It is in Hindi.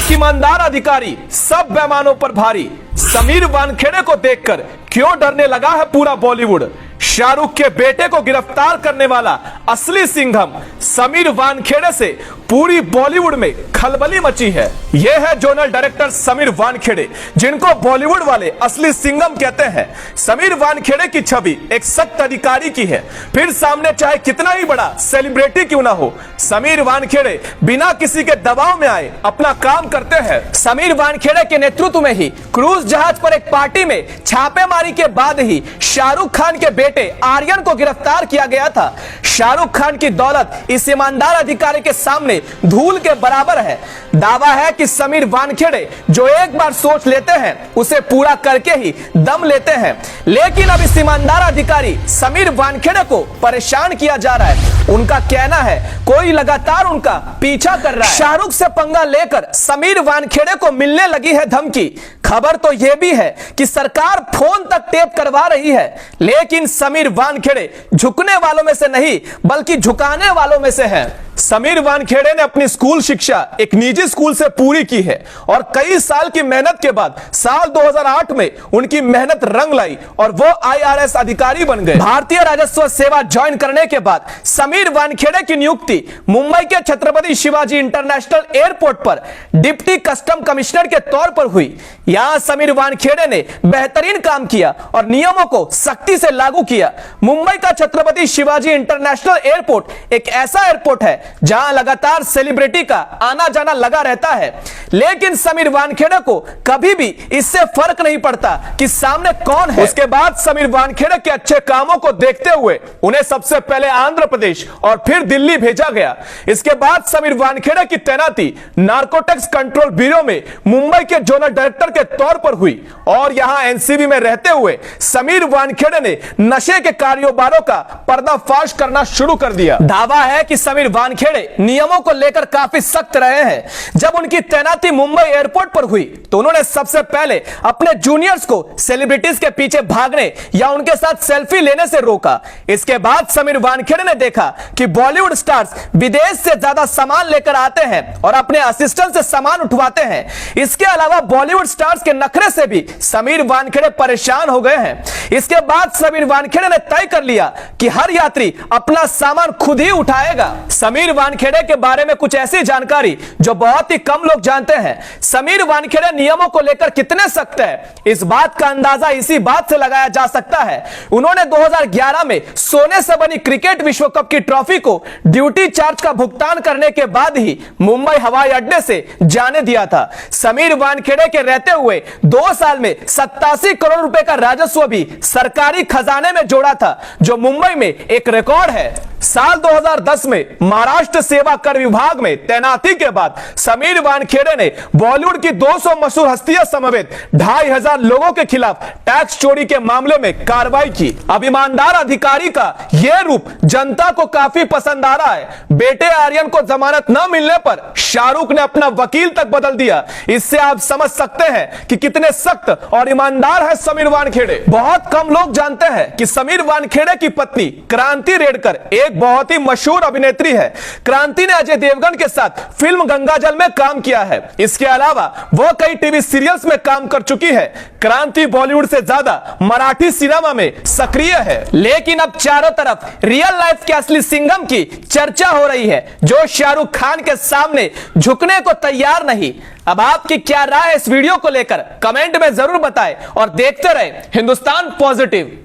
एक ईमानदार अधिकारी सब बेईमानों पर भारी। समीर वानखेड़े को देखकर क्यों डरने लगा है पूरा बॉलीवुड। शाहरुख के बेटे को गिरफ्तार करने वाला असली सिंघम समीर वानखेड़े से पूरी बॉलीवुड में खलबली मची है। यह है जोनल डायरेक्टर समीर वानखेड़े, जिनको बॉलीवुड वाले असली सिंघम कहते हैं। समीर वानखेड़े की छवि एक सख्त अधिकारी की है, फिर सामने चाहे कितना ही बड़ा सेलिब्रिटी क्यों ना हो, समीर वानखेड़े बिना किसी के दबाव में आए अपना काम करते हैं। समीर वानखेड़े के नेतृत्व में ही क्रूज जहाज पर एक पार्टी में छापेमारी के बाद ही शाहरुख खान के बेटे आर्यन को गिरफ्तार किया गया था। शाहरुख खान की दौलत इस ईमानदार अधिकारी के सामने धूल के बराबर है। दावा है कि समीर वानखेड़े जो एक बार सोच लेते हैं उसे पूरा करके ही दम लेते हैं, लेकिन अब इस ईमानदार अधिकारी समीर वानखेड़े को परेशान किया जा रहा है। उनका कहना है कोई लगातार उनका पीछा कर रहा है। शाहरुख से पंगा लेकर समीर वानखेड़े को मिलने लगी है धमकी। खबर तो यह भी है कि सरकार फोन तक टेप करवा रही है, लेकिन समीर वानखेड़े झुकने वालों में से नहीं बल्कि झुकाने वालों में से है। समीर वानखेड़े ने अपनी स्कूल शिक्षा एक निजी स्कूल से पूरी की है और कई साल की मेहनत के बाद साल 2008 में उनकी मेहनत रंग लाई और वो IRS अधिकारी बन गए। भारतीय राजस्व सेवा ज्वाइन करने के बाद समीर वानखेड़े की नियुक्ति मुंबई के छत्रपति शिवाजी इंटरनेशनल एयरपोर्ट पर डिप्टी कस्टम कमिश्नर के तौर पर हुई। यहां समीर वानखेड़े ने बेहतरीन काम किया और नियमों को सख्ती से लागू किया। मुंबई का छत्रपति शिवाजी इंटरनेशनल एयरपोर्ट एक ऐसा एयरपोर्ट है जहां लगातार सेलिब्रिटी का आना जाना लगा रहता है, लेकिन समीर वानखेड़े को कभी भी इससे फर्क नहीं पड़ता कि सामने कौन है। उसके बाद समीर वानखेड़े के अच्छे कामों को देखते हुए उन्हें सबसे पहले आंध्र प्रदेश और फिर दिल्ली भेजा गया। इसके बाद समीर वानखेड़े की तैनाती नार्कोटिक्स कंट्रोल ब्यूरो में मुंबई के जोनल डायरेक्टर के तौर पर हुई और यहां NCB में रहते हुए समीर वानखेड़े ने नशे के कारोबारों का पर्दाफाश करना शुरू कर दिया। दावा है कि समीर वानखेड़े नियमों को लेकर काफी सख्त रहे हैं। जब उनकी तैनाती मुंबई एयरपोर्ट पर हुई तो उन्होंने सबसे पहले अपने जूनियर्स को सेलिब्रिटीज के पीछे भागने या उनके साथ सेल्फी लेने से रोका। इसके बाद समीर वानखेड़े ने देखा कि बॉलीवुड स्टार्स विदेश से ज्यादा सामान लेकर आते हैं और अपने असिस्टेंट से सामान उठवाते हैं। इसके अलावा बॉलीवुड स्टार्स के नखरे से भी समीर वानखेड़े परेशान हो गए हैं। इसके बाद समीर वानखेड़े ने तय कर लिया कि हर यात्री अपना सामान खुद ही उठाएगा। समीर वानखेड़े के बारे में कुछ ऐसी जानकारी जो बहुत ही कम लोग जानते हैं। समीर वानखेड़े नियमों को लेकर कितने सख्त है, इस बात का अंदाजा इसी बात से लगाया जा सकता है। उन्होंने 2011 में सोने से बनी क्रिकेट विश्व कप की ट्रॉफी को ड्यूटी चार्ज का भुगतान करने के बाद ही मुंबई हवाई अड्डे से जाने दिया था। समीर वानखेड़े के रहते हुए 2 साल में 87 करोड़ रुपए का राजस्व भी सरकारी खजाने में जोड़ा था, जो मुंबई में एक रिकॉर्ड है। साल 2010 में महाराष्ट्र सेवा कर विभाग में तैनाती के बाद समीर वानखेड़े ने बॉलीवुड की 200 मशहूर हस्तियां समेत 2500 लोगों के खिलाफ टैक्स चोरी के मामले में कार्रवाई की। अब ईमानदार अधिकारी का यह रूप जनता को काफी पसंद आ रहा है। बेटे आर्यन को जमानत न मिलने पर शाहरुख ने अपना वकील तक बदल दिया। इससे आप समझ सकते हैं कि कितने सख्त और ईमानदार है समीर वानखेड़े। बहुत कम लोग जानते हैं कि समीर वानखेड़े की पत्नी क्रांति रेडकर एक बहुत ही मशहूर अभिनेत्री है। क्रांति ने अजय देवगन के साथ फिल्म गंगाजल में काम किया है। इसके अलावा वो कई टीवी सीरियल्स में काम कर चुकी है। क्रांति बॉलीवुड से ज्यादा मराठी सिनेमा में सक्रिय है। लेकिन अब चारों तरफ रियल लाइफ के असली सिंघम की चर्चा हो रही है, जो शाहरुख खान के सामने झुकने को तैयार नहीं। अब आपकी क्या राय है इस वीडियो को लेकर कमेंट में जरूर बताएं और देखते रहें हिंदुस्तान पॉजिटिव।